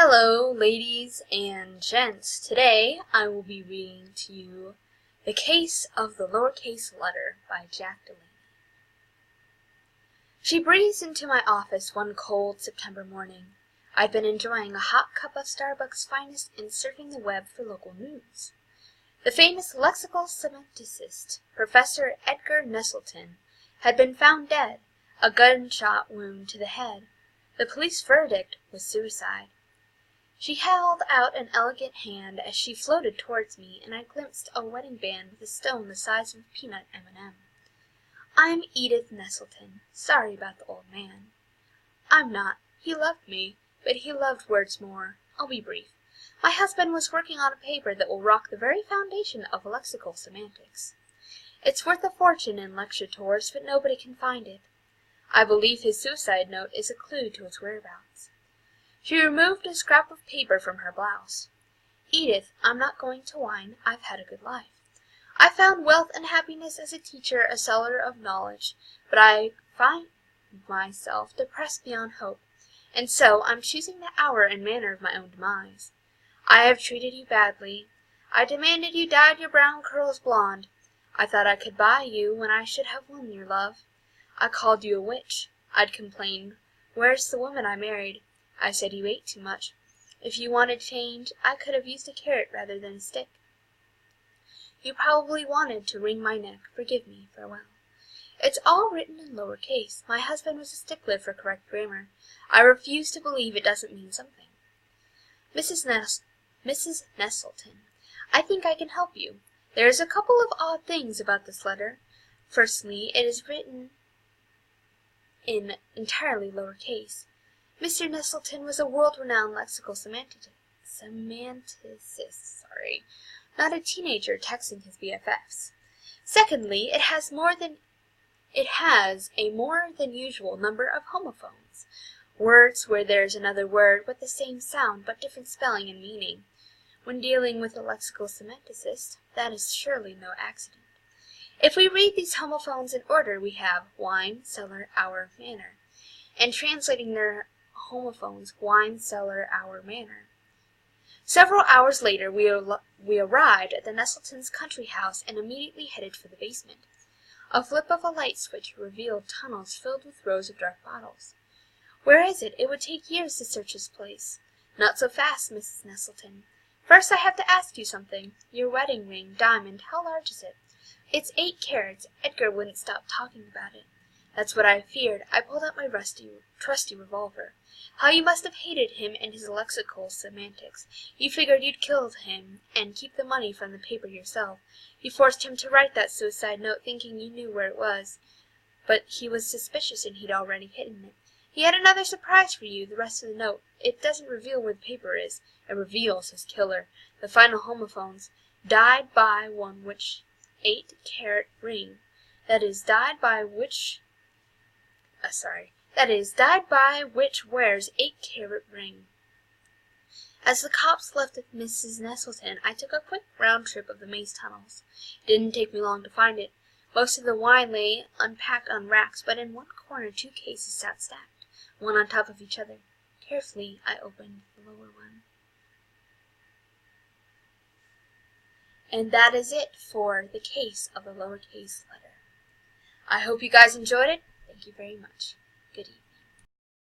Hello, ladies and gents. Today I will be reading to you The Case of the Lowercase Letter by Jack Delaney. She breezed into my office one cold September morning. I'd been enjoying a hot cup of Starbucks' finest and surfing the web for local news. The famous lexical semanticist, Professor Edgar Nettleton, had been found dead, a gunshot wound to the head. The police verdict was suicide. She held out an elegant hand as she floated towards me, and I glimpsed a wedding band with a stone the size of a peanut M&M. "I'm Edith Nettleton. Sorry about the old man." "I'm not. He loved me, but he loved words more. I'll be brief. My husband was working on a paper that will rock the very foundation of lexical semantics. It's worth a fortune in lecture tours, but nobody can find it. I believe his suicide note is a clue to its whereabouts." She removed a scrap of paper from her blouse. "Edith, I'm not going to whine. I've had a good life. I found wealth and happiness as a teacher, a seller of knowledge, but I find myself depressed beyond hope, and so I'm choosing the hour and manner of my own demise. I have treated you badly. I demanded you dyed your brown curls blonde. I thought I could buy you when I should have won your love. I called you a witch. I'd complain, 'Where's the woman I married?' I said you ate too much. If you wanted change, I could have used a carrot rather than a stick. You probably wanted to wring my neck. Forgive me. Farewell." It's all written in lower case. My husband was a stickler for correct grammar. I refuse to believe it doesn't mean something. Mrs. Nettleton, I think I can help you. There's a couple of odd things about this letter. Firstly, it is written in entirely lower case. Mr. Nettleton was a world-renowned lexical semanticist, not a teenager texting his BFFs. Secondly, it has a more than usual number of homophones, words where there's another word with the same sound but different spelling and meaning. When dealing with a lexical semanticist, that is surely no accident. If we read these homophones in order, we have wine, cellar, hour, manner, and translating their homophones, wine, cellar, hour, manner. Several hours later, we arrived at the Nettletons' country house and immediately headed for the basement. A flip of a light switch revealed tunnels filled with rows of dark bottles. "Where is it? It would take years to search this place." "Not so fast, Mrs. Nettleton. First I have to ask you something. Your wedding ring, diamond, how large is it?" "It's 8 carats. Edgar wouldn't stop talking about it." "That's what I feared." I pulled out my trusty revolver. "How you must have hated him and his lexical semantics. You figured you'd kill him and keep the money from the paper yourself. You forced him to write that suicide note thinking you knew where it was. But he was suspicious and he'd already hidden it. He had another surprise for you, the rest of the note. It doesn't reveal where the paper is. It reveals his killer. The final homophones. Died by one which 8-carat ring. That is, died by which wears 8-carat ring." As the cops left with Mrs. Nettleton, I took a quick round trip of the maze tunnels. It didn't take me long to find it. Most of the wine lay unpacked on racks, but in one corner 2 cases sat stacked, one on top of each other. Carefully, I opened the lower one. And that is it for the case of the lowercase letter. I hope you guys enjoyed it. Thank you very much. Good evening.